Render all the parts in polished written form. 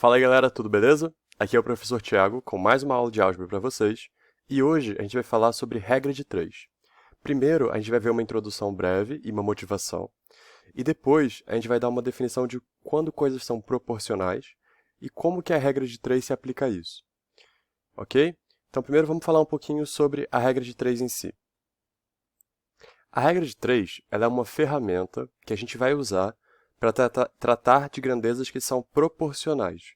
Fala aí galera, tudo beleza? Aqui é o professor Thiago com mais uma aula de álgebra para vocês e hoje a gente vai falar sobre regra de 3. Primeiro a gente vai ver uma introdução breve e uma motivação e depois a gente vai dar uma definição de quando coisas são proporcionais e como que a regra de 3 se aplica a isso, ok? Então primeiro vamos falar um pouquinho sobre a regra de 3 em si. A regra de 3 ela é uma ferramenta que a gente vai usar para tratar de grandezas que são proporcionais.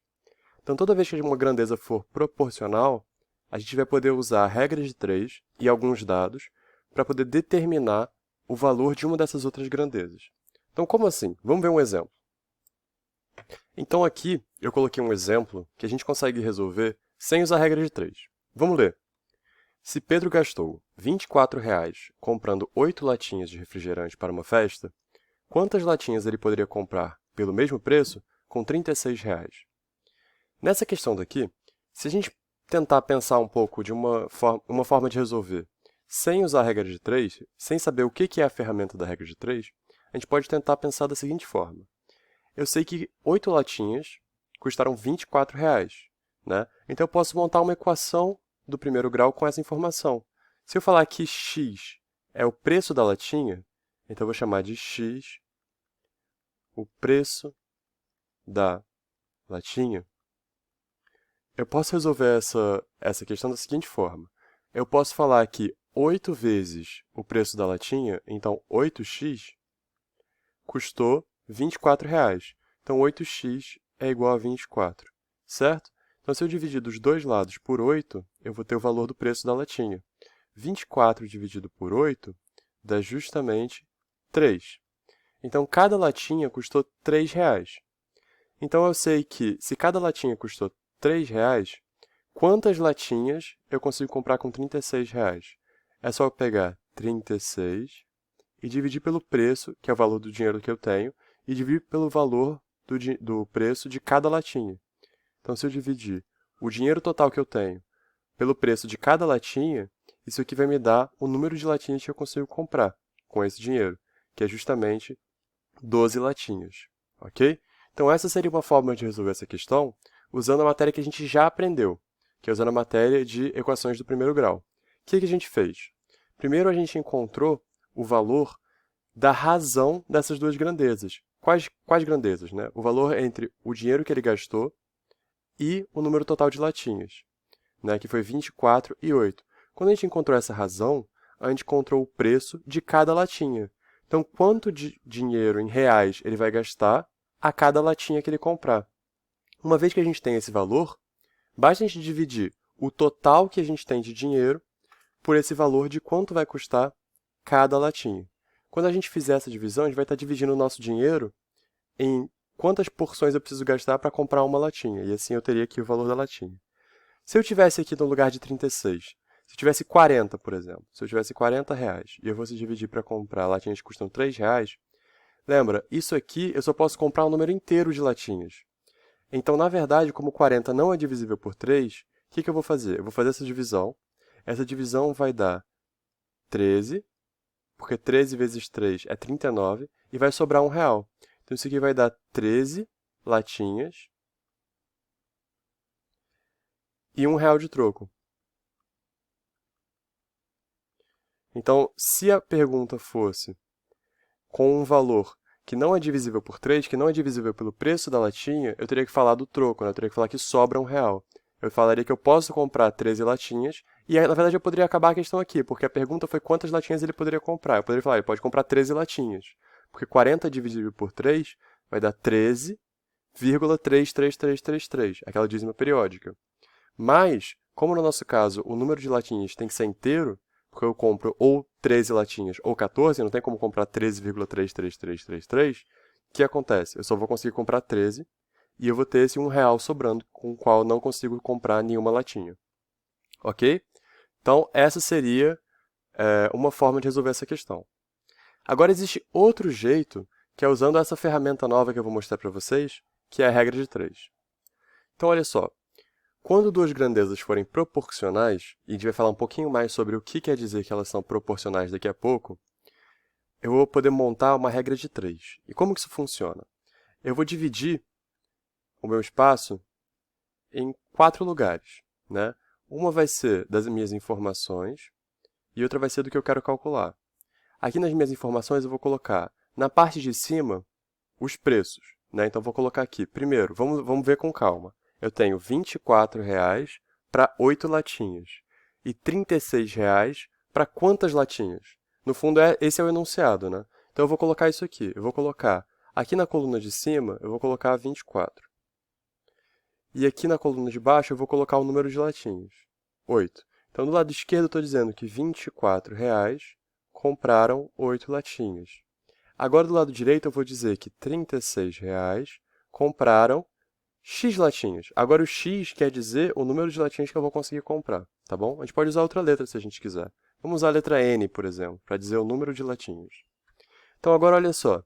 Então, toda vez que uma grandeza for proporcional, a gente vai poder usar a regra de 3 e alguns dados para poder determinar o valor de uma dessas outras grandezas. Então, como assim? Vamos ver um exemplo. Então, aqui eu coloquei um exemplo que a gente consegue resolver sem usar a regra de 3. Vamos ler. Se Pedro gastou R$ 24,00 comprando 8 latinhas de refrigerante para uma festa, quantas latinhas ele poderia comprar pelo mesmo preço com R$ 36,00? Nessa questão daqui, se a gente tentar pensar um pouco de uma forma de resolver sem usar a regra de 3, sem saber o que é a ferramenta da regra de 3, a gente pode tentar pensar da seguinte forma. Eu sei que 8 latinhas custaram R$ 24,00, né? Então eu posso montar uma equação do primeiro grau com essa informação. Se eu falar que x é o preço da latinha, então eu vou chamar de x o preço da latinha. Eu posso resolver essa questão da seguinte forma. Eu posso falar que 8 vezes o preço da latinha, então 8x, custou R$ 24,00. Então 8x é igual a 24, certo? Então se eu dividir dos dois lados por 8, eu vou ter o valor do preço da latinha. 24 dividido por 8 dá justamente 3. Então cada latinha custou R$ 3,00. Então eu sei que se cada latinha custou R$ 3,00, quantas latinhas eu consigo comprar com R$ 36,00? É só eu pegar 36 e dividir pelo preço, que é o valor do dinheiro que eu tenho, e dividir pelo valor do preço de cada latinha. Então, se eu dividir o dinheiro total que eu tenho pelo preço de cada latinha, isso aqui vai me dar o número de latinhas que eu consigo comprar com esse dinheiro, que é justamente 12 latinhas, ok? Então, essa seria uma forma de resolver essa questão usando a matéria que a gente já aprendeu, que é usando a matéria de equações do primeiro grau. O que a gente fez? Primeiro, a gente encontrou o valor da razão dessas duas grandezas. Quais grandezas, né? O valor entre o dinheiro que ele gastou e o número total de latinhas, né? Que foi 24 e 8. Quando a gente encontrou essa razão, a gente encontrou o preço de cada latinha. Então, quanto de dinheiro em reais ele vai gastar a cada latinha que ele comprar? Uma vez que a gente tem esse valor, basta a gente dividir o total que a gente tem de dinheiro por esse valor de quanto vai custar cada latinha. Quando a gente fizer essa divisão, a gente vai estar dividindo o nosso dinheiro em quantas porções eu preciso gastar para comprar uma latinha. E assim eu teria aqui o valor da latinha. Se eu tivesse aqui no lugar de 36, se eu tivesse 40, por exemplo, se eu tivesse R$ 40 e eu fosse dividir para comprar latinhas que custam R$ 3, lembra, isso aqui eu só posso comprar um número inteiro de latinhas. Então, na verdade, como 40 não é divisível por 3, o que eu vou fazer? Eu vou fazer essa divisão. Essa divisão vai dar 13, porque 13 vezes 3 é 39, e vai sobrar R$1. Então, isso aqui vai dar 13 latinhas e R$1 de troco. Então, se a pergunta fosse com um valor que não é divisível por 3, que não é divisível pelo preço da latinha, eu teria que falar do troco, né? Eu teria que falar que sobra R$1. Eu falaria que eu posso comprar 13 latinhas, e na verdade eu poderia acabar a questão aqui, porque a pergunta foi quantas latinhas ele poderia comprar. Eu poderia falar, ele pode comprar 13 latinhas, porque 40 dividido por 3 vai dar 13,33333, aquela dízima periódica. Mas, como no nosso caso o número de latinhas tem que ser inteiro, porque eu compro ou 13 latinhas ou 14, não tem como comprar 13,33333, o que acontece? Eu só vou conseguir comprar 13 e eu vou ter esse R$1 sobrando, com o qual eu não consigo comprar nenhuma latinha. Ok? Então, essa seria uma forma de resolver essa questão. Agora, existe outro jeito, que é usando essa ferramenta nova que eu vou mostrar para vocês, que é a regra de 3. Então, olha só. Quando duas grandezas forem proporcionais, e a gente vai falar um pouquinho mais sobre o que quer dizer que elas são proporcionais daqui a pouco, eu vou poder montar uma regra de 3. E como que isso funciona? Eu vou dividir o meu espaço em 4 lugares, né? Uma vai ser das minhas informações e outra vai ser do que eu quero calcular. Aqui nas minhas informações eu vou colocar, na parte de cima, os preços, né? Então, vou colocar aqui. Primeiro, vamos ver com calma. Eu tenho R$ 24,00 para 8 latinhas e R$ 36,00 para quantas latinhas? No fundo, esse é o enunciado, né? Então, eu vou colocar isso aqui. Eu vou colocar, aqui na coluna de cima, eu vou colocar 24. E aqui na coluna de baixo, eu vou colocar o número de latinhas, 8. Então, do lado esquerdo, eu estou dizendo que R$ 24,00 compraram 8 latinhas. Agora, do lado direito, eu vou dizer que R$ 36,00 compraram X latinhas. Agora, o X quer dizer o número de latinhas que eu vou conseguir comprar, tá bom? A gente pode usar outra letra se a gente quiser. Vamos usar a letra N, por exemplo, para dizer o número de latinhas. Então, agora, olha só. O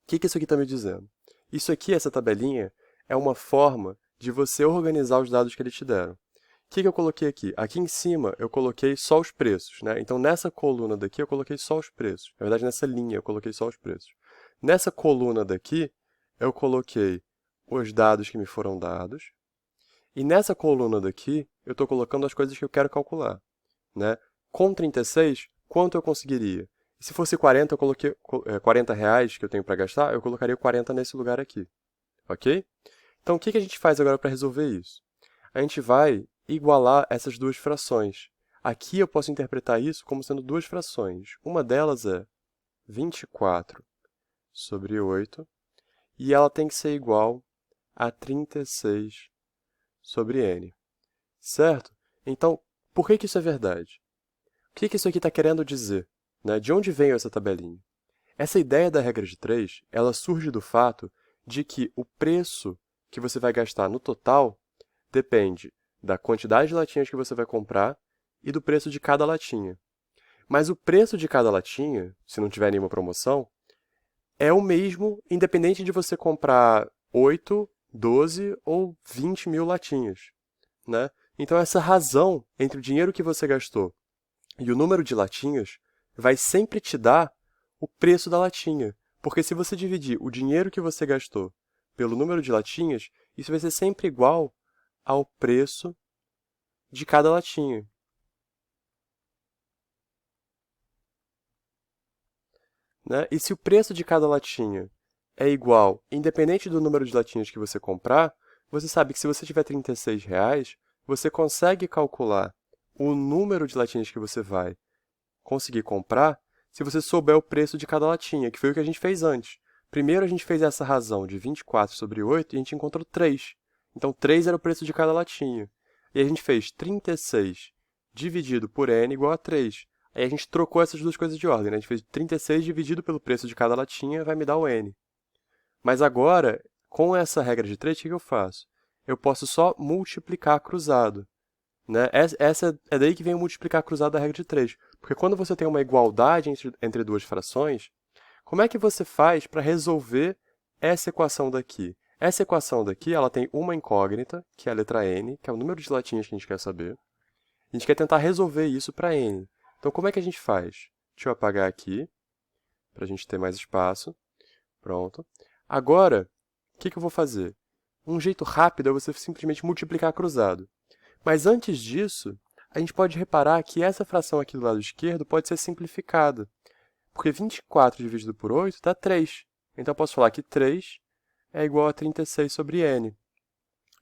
que isso aqui está me dizendo? Isso aqui, essa tabelinha, é uma forma de você organizar os dados que eles te deram. O que eu coloquei aqui? Aqui em cima, eu coloquei só os preços, né? Então, nessa coluna daqui, eu coloquei só os preços. Na verdade, nessa linha, eu coloquei só os preços. Nessa coluna daqui, eu coloquei os dados que me foram dados. E nessa coluna daqui, eu estou colocando as coisas que eu quero calcular, né? Com 36, quanto eu conseguiria? E se fosse 40, eu coloquei R$ 40,00 que eu tenho para gastar, eu colocaria 40 nesse lugar aqui, ok? Então, o que a gente faz agora para resolver isso? A gente vai igualar essas duas frações. Aqui eu posso interpretar isso como sendo duas frações. Uma delas é 24 sobre 8, e ela tem que ser igual a 36 sobre n. Certo? Então, por que isso é verdade? O que isso aqui está querendo dizer? Né? De onde veio essa tabelinha? Essa ideia da regra de 3, ela surge do fato de que o preço que você vai gastar no total depende da quantidade de latinhas que você vai comprar e do preço de cada latinha. Mas o preço de cada latinha, se não tiver nenhuma promoção, é o mesmo independente de você comprar 8, 12 ou 20 mil latinhas, né? Então, essa razão entre o dinheiro que você gastou e o número de latinhas vai sempre te dar o preço da latinha. Porque se você dividir o dinheiro que você gastou pelo número de latinhas, isso vai ser sempre igual ao preço de cada latinha. Né? E se o preço de cada latinha é igual, independente do número de latinhas que você comprar, você sabe que se você tiver R$ 36,00, você consegue calcular o número de latinhas que você vai conseguir comprar se você souber o preço de cada latinha, que foi o que a gente fez antes. Primeiro, a gente fez essa razão de 24 sobre 8 e a gente encontrou 3. Então, 3 era o preço de cada latinha. E a gente fez 36 dividido por n igual a 3. Aí a gente trocou essas duas coisas de ordem, né? A gente fez 36 dividido pelo preço de cada latinha, vai me dar o n. Mas agora, com essa regra de 3, o que eu faço? Eu posso só multiplicar cruzado. Né? Essa é daí que vem o multiplicar cruzado da regra de 3. Porque quando você tem uma igualdade entre duas frações, como é que você faz para resolver essa equação daqui? Essa equação daqui ela tem uma incógnita, que é a letra n, que é o número de latinhas que a gente quer saber. A gente quer tentar resolver isso para n. Então, como é que a gente faz? Deixa eu apagar aqui, para a gente ter mais espaço. Pronto. Agora, o que eu vou fazer? Um jeito rápido é você simplesmente multiplicar cruzado. Mas antes disso, a gente pode reparar que essa fração aqui do lado esquerdo pode ser simplificada. Porque 24 dividido por 8 dá 3. Então, eu posso falar que 3 é igual a 36 sobre n.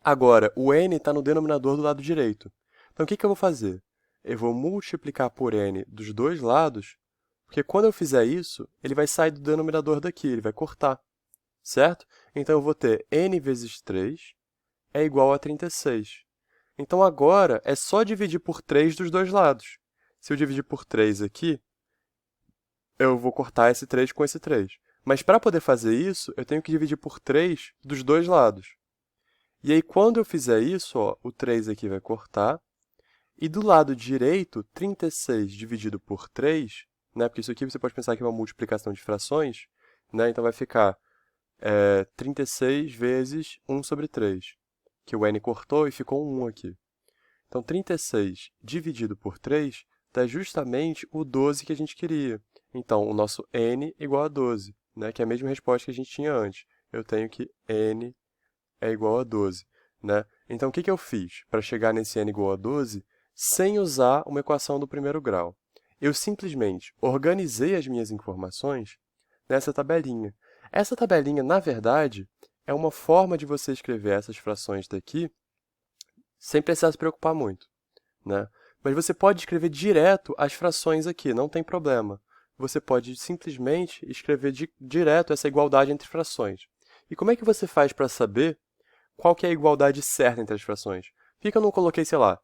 Agora, o n está no denominador do lado direito. Então, o que eu vou fazer? Eu vou multiplicar por n dos dois lados, porque quando eu fizer isso, ele vai sair do denominador daqui, ele vai cortar. Certo? Então, eu vou ter n vezes 3 é igual a 36. Então, agora, é só dividir por 3 dos dois lados. Se eu dividir por 3 aqui, eu vou cortar esse 3 com esse 3. Mas, para poder fazer isso, eu tenho que dividir por 3 dos dois lados. E aí, quando eu fizer isso, ó, o 3 aqui vai cortar. E do lado direito, 36 dividido por 3, né, porque isso aqui você pode pensar que é uma multiplicação de frações, né, então vai ficar 36 vezes 1 sobre 3, que o n cortou e ficou um 1 aqui. Então, 36 dividido por 3 dá justamente o 12 que a gente queria. Então, o nosso n igual a 12, né, que é a mesma resposta que a gente tinha antes. Eu tenho que n é igual a 12. né? Então, o que eu fiz para chegar nesse n igual a 12 sem usar uma equação do primeiro grau? Eu simplesmente organizei as minhas informações nessa tabelinha. Essa tabelinha, na verdade, é uma forma de você escrever essas frações daqui sem precisar se preocupar muito, né? Mas você pode escrever direto as frações aqui, não tem problema. Você pode simplesmente escrever direto essa igualdade entre frações. E como é que você faz para saber qual que é a igualdade certa entre as frações? Por que eu não coloquei, sei lá,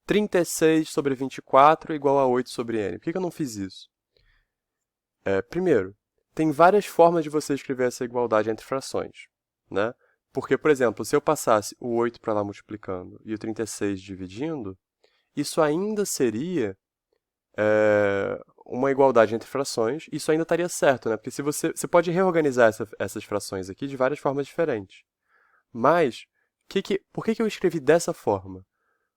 36 sobre 24 igual a 8 sobre n? Por que eu não fiz isso? Primeiro, tem várias formas de você escrever essa igualdade entre frações, né? Porque, por exemplo, se eu passasse o 8 para lá multiplicando e o 36 dividindo, isso ainda seria uma igualdade entre frações, isso ainda estaria certo, né? Porque se você pode reorganizar essas frações aqui de várias formas diferentes. Mas, por que eu escrevi dessa forma?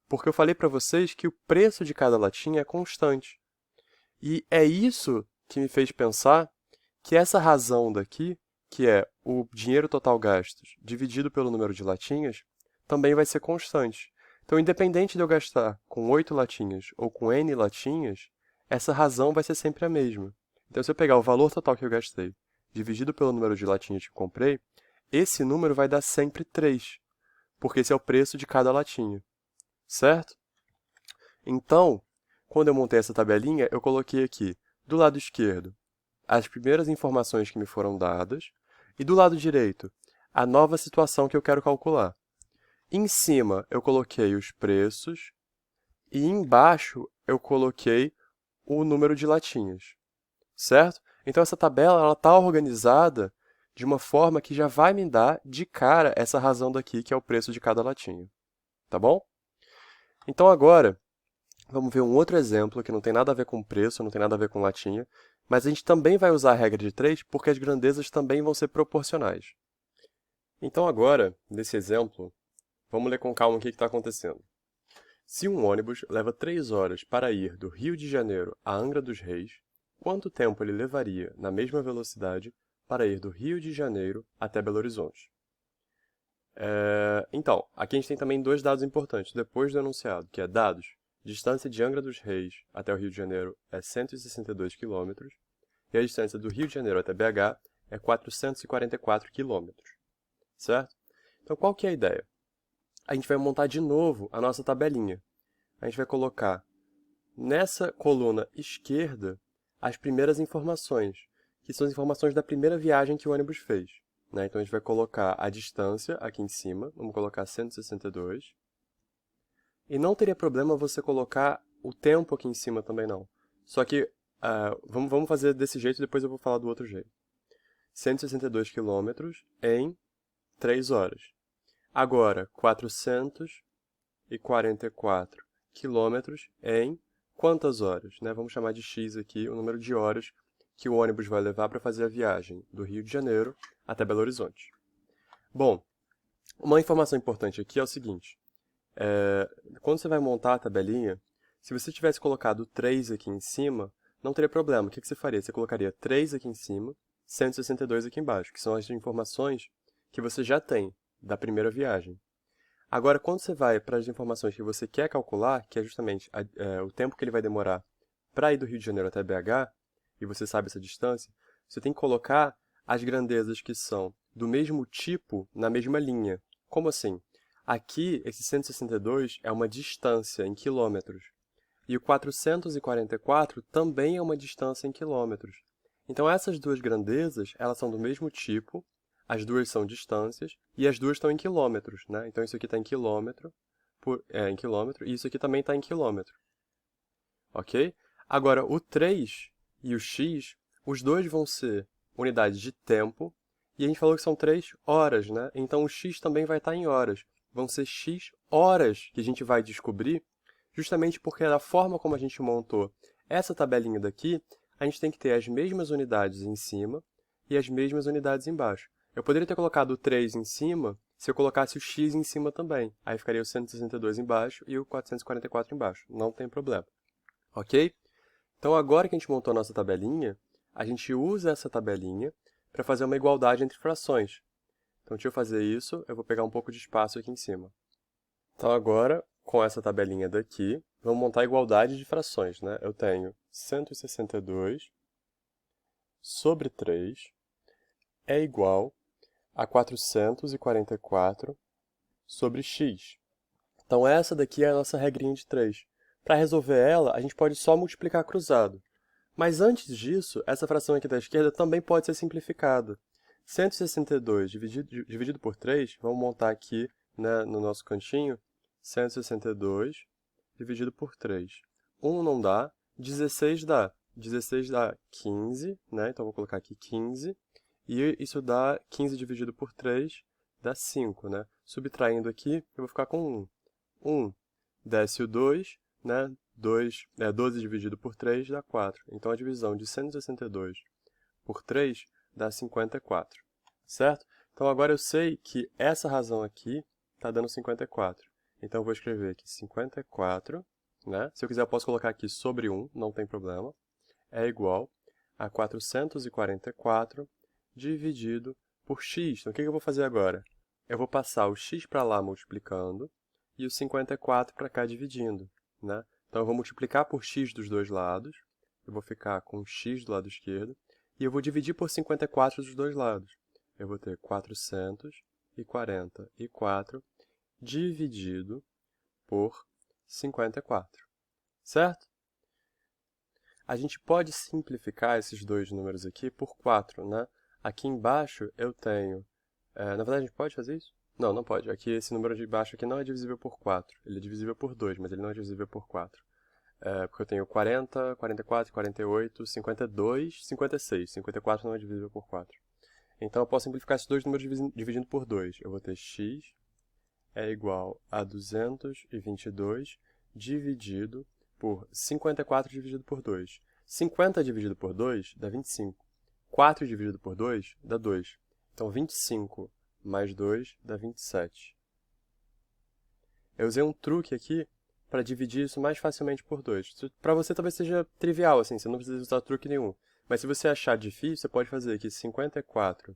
Porque eu falei para vocês que o preço de cada latinha é constante. E é isso que me fez pensar que essa razão daqui, que é o dinheiro total gastos dividido pelo número de latinhas, também vai ser constante. Então, independente de eu gastar com 8 latinhas ou com n latinhas, essa razão vai ser sempre a mesma. Então, se eu pegar o valor total que eu gastei dividido pelo número de latinhas que eu comprei, esse número vai dar sempre 3, porque esse é o preço de cada latinha, certo? Então, quando eu montei essa tabelinha, eu coloquei aqui, do lado esquerdo, as primeiras informações que me foram dadas, e do lado direito, a nova situação que eu quero calcular. Em cima, eu coloquei os preços, e embaixo, eu coloquei o número de latinhas, certo? Então, essa tabela está organizada de uma forma que já vai me dar, de cara, essa razão daqui, que é o preço de cada latinha, tá bom? Então, agora, vamos ver um outro exemplo que não tem nada a ver com preço, não tem nada a ver com latinha, mas a gente também vai usar a regra de 3 porque as grandezas também vão ser proporcionais. Então agora, nesse exemplo, vamos ler com calma o que está acontecendo. Se um ônibus leva 3 horas para ir do Rio de Janeiro a Angra dos Reis, quanto tempo ele levaria, na mesma velocidade, para ir do Rio de Janeiro até Belo Horizonte? Então, aqui a gente tem também dois dados importantes, depois do enunciado, que é dados. Distância de Angra dos Reis até o Rio de Janeiro é 162 km, e a distância do Rio de Janeiro até BH é 444 km, certo? Então, qual que é a ideia? A gente vai montar de novo a nossa tabelinha. A gente vai colocar nessa coluna esquerda as primeiras informações, que são as informações da primeira viagem que o ônibus fez, né? Então, a gente vai colocar a distância aqui em cima, vamos colocar 162. E não teria problema você colocar o tempo aqui em cima também não. Só que, vamos fazer desse jeito e depois eu vou falar do outro jeito. 162 quilômetros em 3 horas. Agora, 444 quilômetros em quantas horas? Né? Vamos chamar de x aqui o número de horas que o ônibus vai levar para fazer a viagem do Rio de Janeiro até Belo Horizonte. Bom, uma informação importante aqui é o seguinte. Quando você vai montar a tabelinha, se você tivesse colocado 3 aqui em cima, não teria problema. O que você faria? Você colocaria 3 aqui em cima, 162 aqui embaixo, que são as informações que você já tem da primeira viagem. Agora, quando você vai para as informações que você quer calcular, que é justamente o tempo que ele vai demorar para ir do Rio de Janeiro até BH, e você sabe essa distância, você tem que colocar as grandezas que são do mesmo tipo na mesma linha. Como assim? Aqui, esse 162 é uma distância em quilômetros. E o 444 também é uma distância em quilômetros. Então, essas duas grandezas, elas são do mesmo tipo, as duas são distâncias, e as duas estão em quilômetros, né? Então, isso aqui está em quilômetro, e isso aqui também está em quilômetro. Ok? Agora, o 3 e o x, os dois vão ser unidades de tempo, e a gente falou que são 3 horas, né? Então, o x também vai estar em horas. Vão ser x horas que a gente vai descobrir, justamente porque da forma como a gente montou essa tabelinha daqui, a gente tem que ter as mesmas unidades em cima e as mesmas unidades embaixo. Eu poderia ter colocado o 3 em cima se eu colocasse o x em cima também. Aí ficaria o 162 embaixo e o 444 embaixo. Não tem problema. Ok? Então, agora que a gente montou a nossa tabelinha, a gente usa essa tabelinha para fazer uma igualdade entre frações. Então, deixa eu fazer isso. Eu vou pegar um pouco de espaço aqui em cima. Então agora, com essa tabelinha daqui, vamos montar a igualdade de frações, né? Eu tenho 162 sobre 3 é igual a 444 sobre x. Então essa daqui é a nossa regrinha de 3. Para resolver ela, a gente pode só multiplicar cruzado. Mas antes disso, essa fração aqui da esquerda também pode ser simplificada. 162 dividido por 3, vamos montar aqui, né, no nosso cantinho, 162 dividido por 3. 1 não dá, 16 dá. 16 dá 15, né? Então vou colocar aqui 15. E isso dá 15 dividido por 3, dá 5, né? Subtraindo aqui, eu vou ficar com 1. 1 desce o 2, né? 12 dividido por 3 dá 4. Então, a divisão de 162 por 3 dá 54, certo? Então, agora eu sei que essa razão aqui está dando 54. Então, eu vou escrever aqui 54, né? Se eu quiser, eu posso colocar aqui sobre 1, não tem problema. É igual a 444 dividido por x. Então, o que eu vou fazer agora? Eu vou passar o x para lá multiplicando e o 54 para cá dividindo, né? Então, eu vou multiplicar por x dos dois lados, eu vou ficar com x do lado esquerdo, e eu vou dividir por 54 dos dois lados. Eu vou ter 444 dividido por 54, certo? A gente pode simplificar esses dois números aqui por 4, né? Aqui embaixo eu tenho... na verdade, a gente pode fazer isso? Não, não pode. Aqui, esse número de baixo aqui não é divisível por 4. Ele é divisível por 2, mas ele não é divisível por 4. Porque eu tenho 40, 44, 48, 52, 56. 54 não é divisível por 4. Então, eu posso simplificar esses dois números dividindo por 2. Eu vou ter x é igual a 222 dividido por 54 dividido por 2. 50 dividido por 2 dá 25. 4 dividido por 2 dá 2. Então, 25 mais 2 dá 27. Eu usei um truque aqui para dividir isso mais facilmente por 2. Para você talvez seja trivial, assim, você não precisa usar truque nenhum. Mas se você achar difícil, você pode fazer aqui 54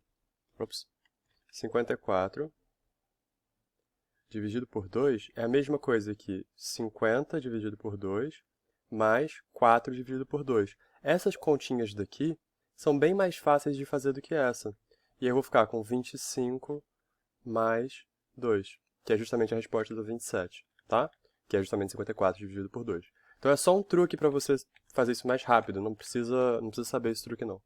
dividido por 2 é a mesma coisa que 50 dividido por 2 mais 4 dividido por 2. Essas continhas daqui são bem mais fáceis de fazer do que essa. E eu vou ficar com 25 mais 2, que é justamente a resposta do 27, tá? Que é justamente 54 dividido por 2. Então é só um truque para você fazer isso mais rápido, não precisa saber esse truque não,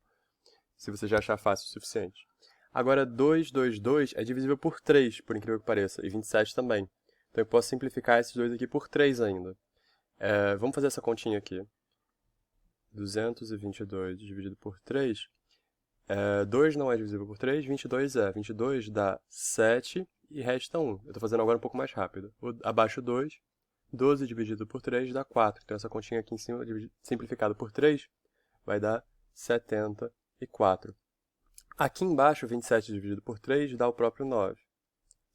se você já achar fácil o suficiente. Agora, 2 é divisível por 3, por incrível que pareça, e 27 também. Então eu posso simplificar esses dois aqui por 3 ainda. Vamos fazer essa continha aqui. 222 dividido por 3. 2 não é divisível por 3, 22 é. 22 dá 7 e resta 1. Eu estou fazendo agora um pouco mais rápido. Abaixo 2, 12 dividido por 3 dá 4. Então essa continha aqui em cima, simplificado por 3, vai dar 74. Aqui embaixo, 27 dividido por 3 dá o próprio 9.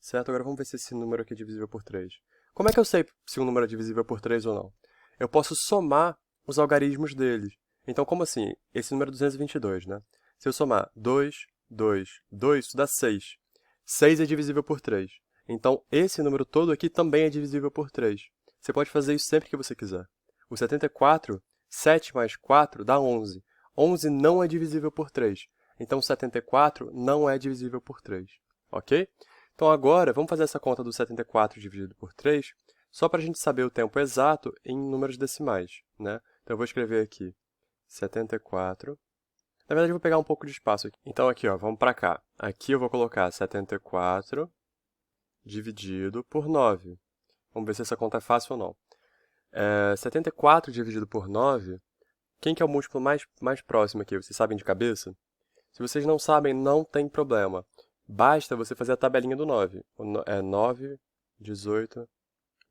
Certo? Agora vamos ver se esse número aqui é divisível por 3. Como é que eu sei se um número é divisível por 3 ou não? Eu posso somar os algarismos deles. Então, como assim? Esse número é 222, né? Se eu somar 2, 2, 2, isso dá 6. 6 é divisível por 3. Então, esse número todo aqui também é divisível por 3. Você pode fazer isso sempre que você quiser. O 74, 7 mais 4 dá 11. 11 não é divisível por 3. Então, 74 não é divisível por 3. Ok? Então, agora, vamos fazer essa conta do 74 dividido por 3, só para a gente saber o tempo exato em números decimais, né? Então, eu vou escrever aqui 74. Na verdade, eu vou pegar um pouco de espaço aqui. Então, aqui, ó, vamos para cá. Aqui eu vou colocar 74 dividido por 9. Vamos ver se essa conta é fácil ou não. 74 dividido por 9, quem que é o múltiplo mais próximo aqui? Vocês sabem de cabeça? Se vocês não sabem, não tem problema. Basta você fazer a tabelinha do 9. 9, 18,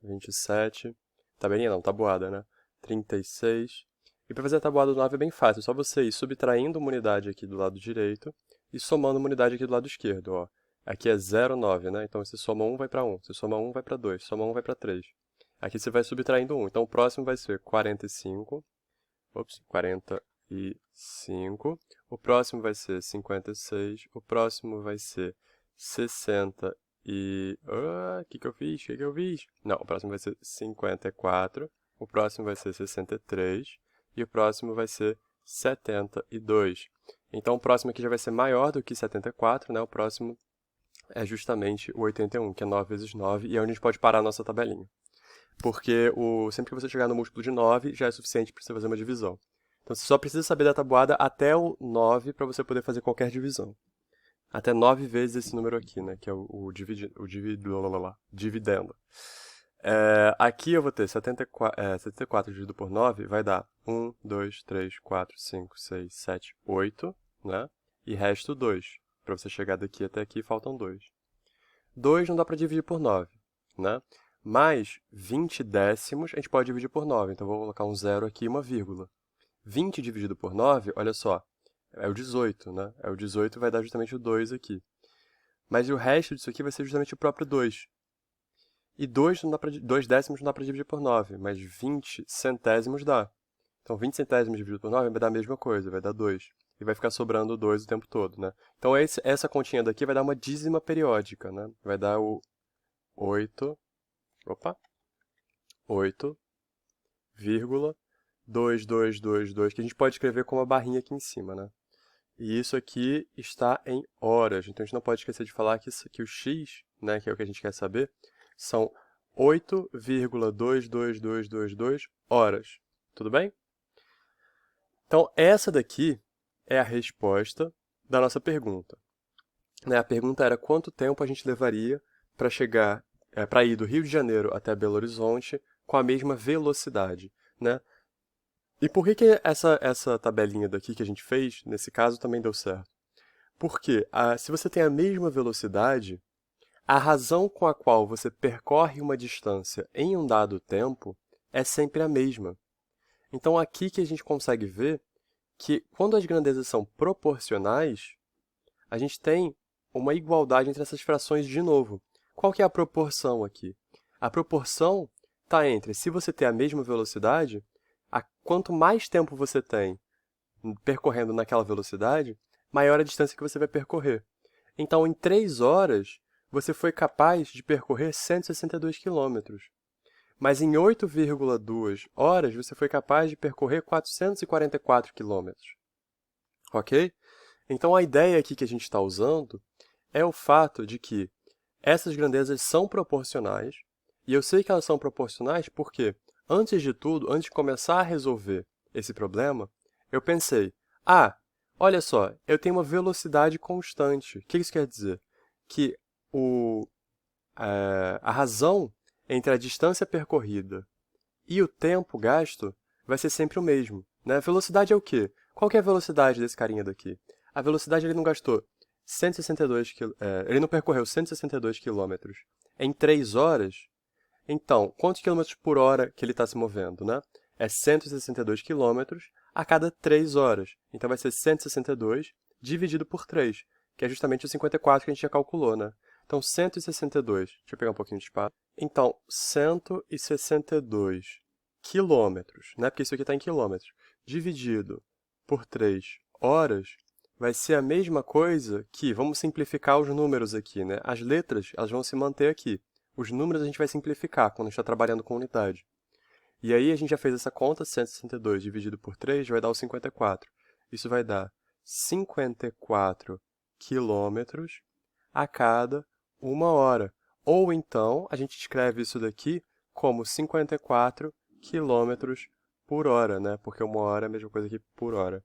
27... Tabelinha não, tabuada, né? 36... E para fazer a tabuada do 9 é bem fácil, é só você ir subtraindo uma unidade aqui do lado direito e somando uma unidade aqui do lado esquerdo, ó. Aqui é 0,9, né? Então, se soma 1, vai para 1. Se soma 1, vai para 2. Se soma 1, vai para 3. Aqui você vai subtraindo 1. Então, o próximo vai ser 45. 45. O próximo vai ser 56. O próximo vai ser 64. e... O que eu fiz? O que eu fiz? Não, o próximo vai ser 54, o próximo vai ser 63 e o próximo vai ser 72. Então, o próximo aqui já vai ser maior do que 74, né? O próximo é justamente o 81, que é 9 vezes 9, e é onde a gente pode parar a nossa tabelinha. Porque sempre que você chegar no múltiplo de 9, já é suficiente para você fazer uma divisão. Então, você só precisa saber da tabuada até o 9 para você poder fazer qualquer divisão. Até 9 vezes esse número aqui, né? Que é dividendo. Aqui eu vou ter 74 dividido por 9 vai dar 1, 2, 3, 4, 5, 6, 7, 8, né? E resto 2. Para você chegar daqui até aqui, faltam 2. 2 não dá para dividir por 9, né? Mas 20 décimos a gente pode dividir por 9. Então, eu vou colocar um zero aqui e uma vírgula. 20 dividido por 9, olha só, é o 18, né? É o 18 vai dar justamente o 2 aqui. Mas o resto disso aqui vai ser justamente o próprio 2. E 2 décimos não dá para dividir por 9, mas 20 centésimos dá. Então, 20 centésimos dividido por 9 vai dar a mesma coisa, vai dar 2. E vai ficar sobrando 2 o tempo todo, né? Então, essa continha daqui vai dar uma dízima periódica, né? Vai dar o 8, 8,2222, que a gente pode escrever com uma barrinha aqui em cima, né? E isso aqui está em horas. Então, a gente não pode esquecer de falar que o x, né, que é o que a gente quer saber, são 8,22222 horas. Tudo bem? Então, essa daqui é a resposta da nossa pergunta. A pergunta era quanto tempo a gente levaria para ir do Rio de Janeiro até Belo Horizonte com a mesma velocidade, né? E por que essa tabelinha daqui que a gente fez, nesse caso, também deu certo? Porque se você tem a mesma velocidade, a razão com a qual você percorre uma distância em um dado tempo é sempre a mesma. Então, aqui que a gente consegue ver que, quando as grandezas são proporcionais, a gente tem uma igualdade entre essas frações de novo. Qual que é a proporção aqui? A proporção está entre, se você tem a mesma velocidade, quanto mais tempo você tem percorrendo naquela velocidade, maior a distância que você vai percorrer. Então, em 3 horas, você foi capaz de percorrer 162 quilômetros. Mas em 8,2 horas, você foi capaz de percorrer 444 quilômetros. Ok? Então, a ideia aqui que a gente está usando é o fato de que essas grandezas são proporcionais, e eu sei que elas são proporcionais porque, antes de tudo, antes de começar a resolver esse problema, eu pensei, olha só, eu tenho uma velocidade constante. O que isso quer dizer? Que a razão entre a distância percorrida e o tempo gasto vai ser sempre o mesmo, né? A velocidade é o quê? Qual que é a velocidade desse carinha daqui? A velocidade ele não gastou 162 ele não percorreu 162 quilômetros em 3 horas. Então, quantos quilômetros por hora que ele está se movendo, né? É 162 quilômetros a cada 3 horas. Então, vai ser 162 dividido por 3, que é justamente o 54 que a gente já calculou, né? Então, 162, deixa eu pegar um pouquinho de espaço. Então, 162 quilômetros, né? Porque isso aqui está em quilômetros, dividido por 3 horas, vai ser a mesma coisa que, vamos simplificar os números aqui, né? As letras, elas vão se manter aqui. Os números a gente vai simplificar quando a gente está trabalhando com unidade. E aí a gente já fez essa conta, 162 dividido por 3 vai dar o 54. Isso vai dar 54 quilômetros a cada 1 hora. Ou então, a gente escreve isso daqui como 54 quilômetros por hora, né? Porque 1 hora é a mesma coisa que por hora.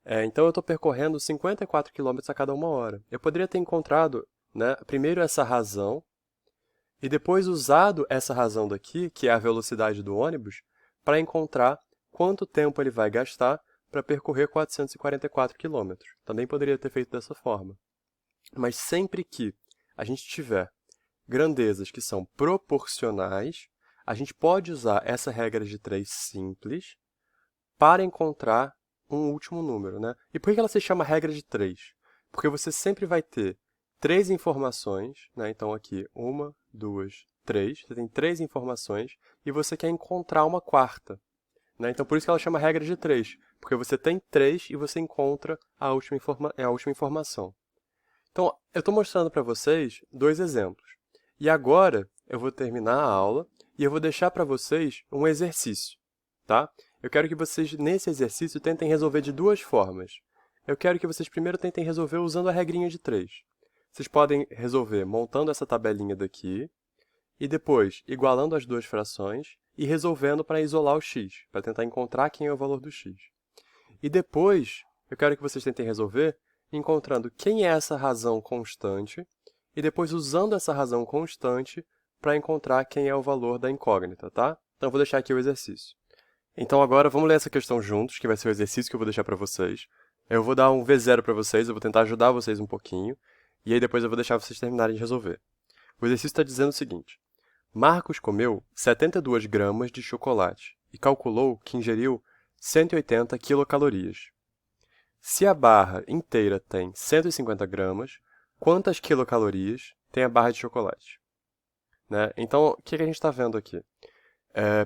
Então, eu estou percorrendo 54 quilômetros a cada 1 hora. Eu poderia ter encontrado, né, primeiro essa razão, e depois usado essa razão daqui, que é a velocidade do ônibus, para encontrar quanto tempo ele vai gastar para percorrer 444 quilômetros. Também poderia ter feito dessa forma. Mas sempre que a gente tiver grandezas que são proporcionais, a gente pode usar essa regra de 3 simples para encontrar um último número, né? E por que ela se chama regra de 3? Porque você sempre vai ter 3 informações, né? Então, aqui, 1, 2, 3. Você tem 3 informações e você quer encontrar uma quarta, né? Então, por isso que ela chama regra de 3. Porque você tem 3 e você encontra a última informação. Então, eu estou mostrando para vocês dois exemplos. E agora, eu vou terminar a aula e eu vou deixar para vocês um exercício, tá? Eu quero que vocês, nesse exercício, tentem resolver de duas formas. Eu quero que vocês primeiro tentem resolver usando a regrinha de 3. Vocês podem resolver montando essa tabelinha daqui, e depois igualando as duas frações e resolvendo para isolar o x, para tentar encontrar quem é o valor do x. E depois, eu quero que vocês tentem resolver encontrando quem é essa razão constante e depois usando essa razão constante para encontrar quem é o valor da incógnita, tá? Então, eu vou deixar aqui o exercício. Então, agora, vamos ler essa questão juntos, que vai ser o exercício que eu vou deixar para vocês. Eu vou dar um V0 para vocês, eu vou tentar ajudar vocês um pouquinho, e aí depois eu vou deixar vocês terminarem de resolver. O exercício está dizendo o seguinte: Marcos comeu 72 gramas de chocolate e calculou que ingeriu 180 quilocalorias. Se a barra inteira tem 150 gramas, quantas quilocalorias tem a barra de chocolate? Né? Então, o que a gente está vendo aqui?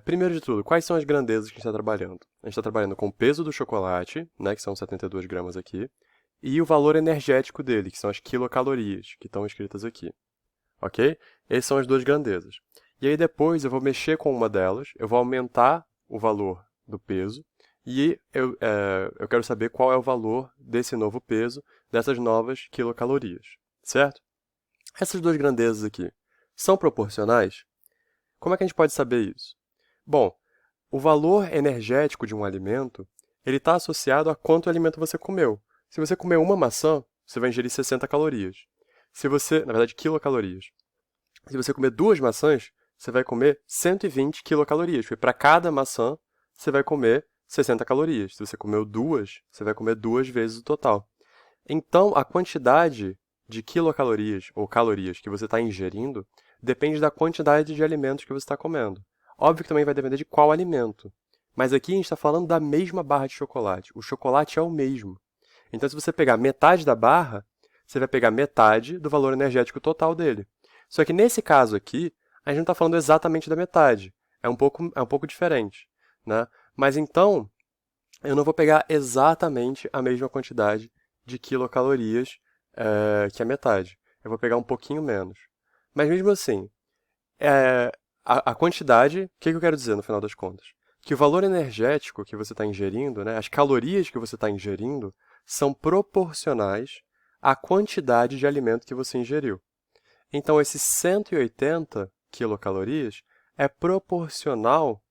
Primeiro de tudo, quais são as grandezas que a gente está trabalhando? A gente está trabalhando com o peso do chocolate, né, que são 72 gramas aqui, e o valor energético dele, que são as quilocalorias, que estão escritas aqui. Ok? Essas são as duas grandezas. E aí depois eu vou mexer com uma delas, eu vou aumentar o valor do peso, e eu quero saber qual é o valor desse novo peso, dessas novas quilocalorias, certo? Essas duas grandezas aqui são proporcionais? Como é que a gente pode saber isso? Bom, o valor energético de um alimento, ele está associado a quanto alimento você comeu. Se você comer uma maçã, você vai ingerir 60 calorias. Na verdade, quilocalorias. Se você comer 2 maçãs, você vai comer 120 quilocalorias, porque para cada maçã, você vai comer 60 calorias. Se você comeu 2, você vai comer 2 vezes o total. Então, a quantidade de quilocalorias ou calorias que você está ingerindo depende da quantidade de alimentos que você está comendo. Óbvio que também vai depender de qual alimento. Mas aqui a gente está falando da mesma barra de chocolate. O chocolate é o mesmo. Então, se você pegar metade da barra, você vai pegar metade do valor energético total dele. Só que nesse caso aqui, a gente não está falando exatamente da metade. É um pouco diferente, né? Mas então, eu não vou pegar exatamente a mesma quantidade de quilocalorias que a metade. Eu vou pegar um pouquinho menos. Mas mesmo assim, a quantidade, o que eu quero dizer no final das contas? Que o valor energético que você está ingerindo, né, as calorias que você está ingerindo, são proporcionais à quantidade de alimento que você ingeriu. Então, esses 180 quilocalorias é proporcional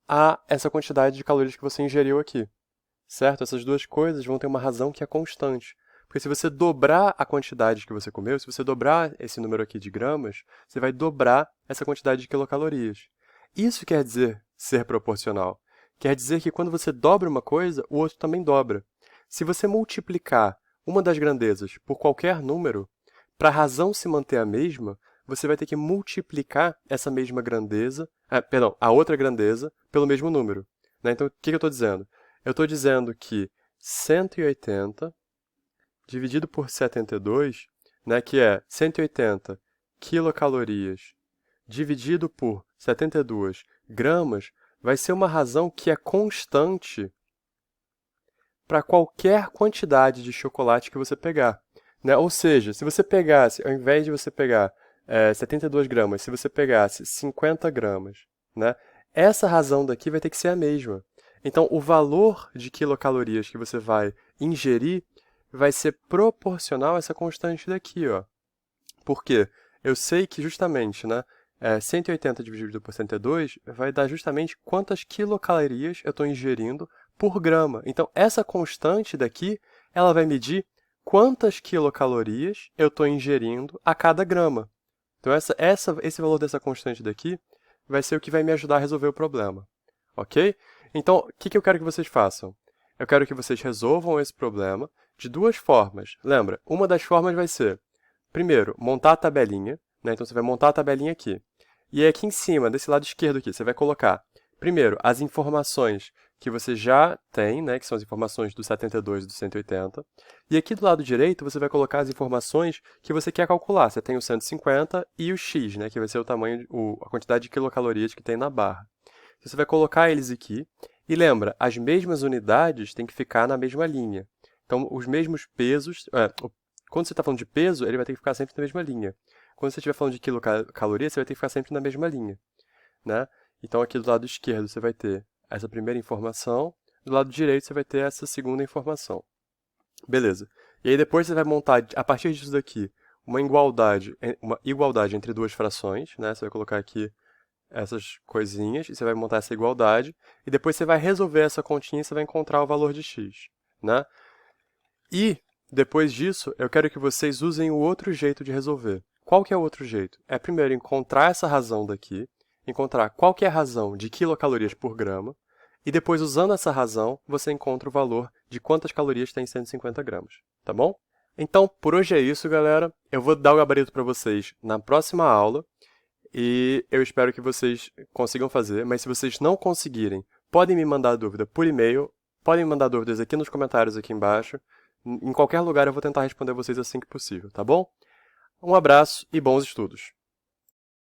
a essa quantidade de calorias que você ingeriu aqui. Certo? Essas duas coisas vão ter uma razão que é constante. Porque se você dobrar a quantidade que você comeu, se você dobrar esse número aqui de gramas, você vai dobrar essa quantidade de quilocalorias. Isso quer dizer ser proporcional. Quer dizer que quando você dobra uma coisa, o outro também dobra. Se você multiplicar uma das grandezas por qualquer número, para a razão se manter a mesma, você vai ter que multiplicar essa mesma grandeza, a outra grandeza, pelo mesmo número. Né? Então, o que eu estou dizendo? Eu estou dizendo que 180 dividido por 72, né, que é 180 quilocalorias dividido por 72 gramas, vai ser uma razão que é constante para qualquer quantidade de chocolate que você pegar. Né? Ou seja, se você pegasse, ao invés de você pegar 72 gramas, se você pegasse 50 gramas, né, essa razão daqui vai ter que ser a mesma. Então, o valor de quilocalorias que você vai ingerir vai ser proporcional a essa constante daqui, ó. Por quê? Eu sei que justamente, né, 180 dividido por 102 vai dar justamente quantas quilocalorias eu estou ingerindo por grama. Então, essa constante daqui, ela vai medir quantas quilocalorias eu estou ingerindo a cada grama. Então, esse valor dessa constante daqui vai ser o que vai me ajudar a resolver o problema. Ok? Então, o que eu quero que vocês façam? Eu quero que vocês resolvam esse problema de duas formas. Lembra, uma das formas vai ser, primeiro, montar a tabelinha. Né? Então, você vai montar a tabelinha aqui. E aí, aqui em cima, desse lado esquerdo aqui, você vai colocar, primeiro, as informações que você já tem, né? Que são as informações do 72 e do 180. E aqui do lado direito, você vai colocar as informações que você quer calcular. Você tem o 150 e o x, né? Que vai ser o tamanho, a quantidade de quilocalorias que tem na barra. Você vai colocar eles aqui. E lembra, as mesmas unidades têm que ficar na mesma linha. Então, os mesmos pesos, Quando você está falando de peso, ele vai ter que ficar sempre na mesma linha. Quando você estiver falando de quilocaloria, você vai ter que ficar sempre na mesma linha, né? Então, aqui do lado esquerdo, você vai ter essa primeira informação, do lado direito, você vai ter essa segunda informação. Beleza. E aí, depois você vai montar, a partir disso daqui, uma igualdade entre duas frações, né? Você vai colocar aqui essas coisinhas, e você vai montar essa igualdade, e depois você vai resolver essa continha e você vai encontrar o valor de x, né? E, depois disso, eu quero que vocês usem o outro jeito de resolver. Qual que é o outro jeito? É primeiro encontrar essa razão daqui, encontrar qual que é a razão de quilocalorias por grama, e depois, usando essa razão, você encontra o valor de quantas calorias tem 150 gramas, tá bom? Então, por hoje é isso, galera. Eu vou dar o gabarito para vocês na próxima aula, e eu espero que vocês consigam fazer, mas se vocês não conseguirem, podem me mandar dúvida por e-mail, podem me mandar dúvidas aqui nos comentários aqui embaixo. Em qualquer lugar eu vou tentar responder vocês assim que possível, tá bom? Um abraço e bons estudos!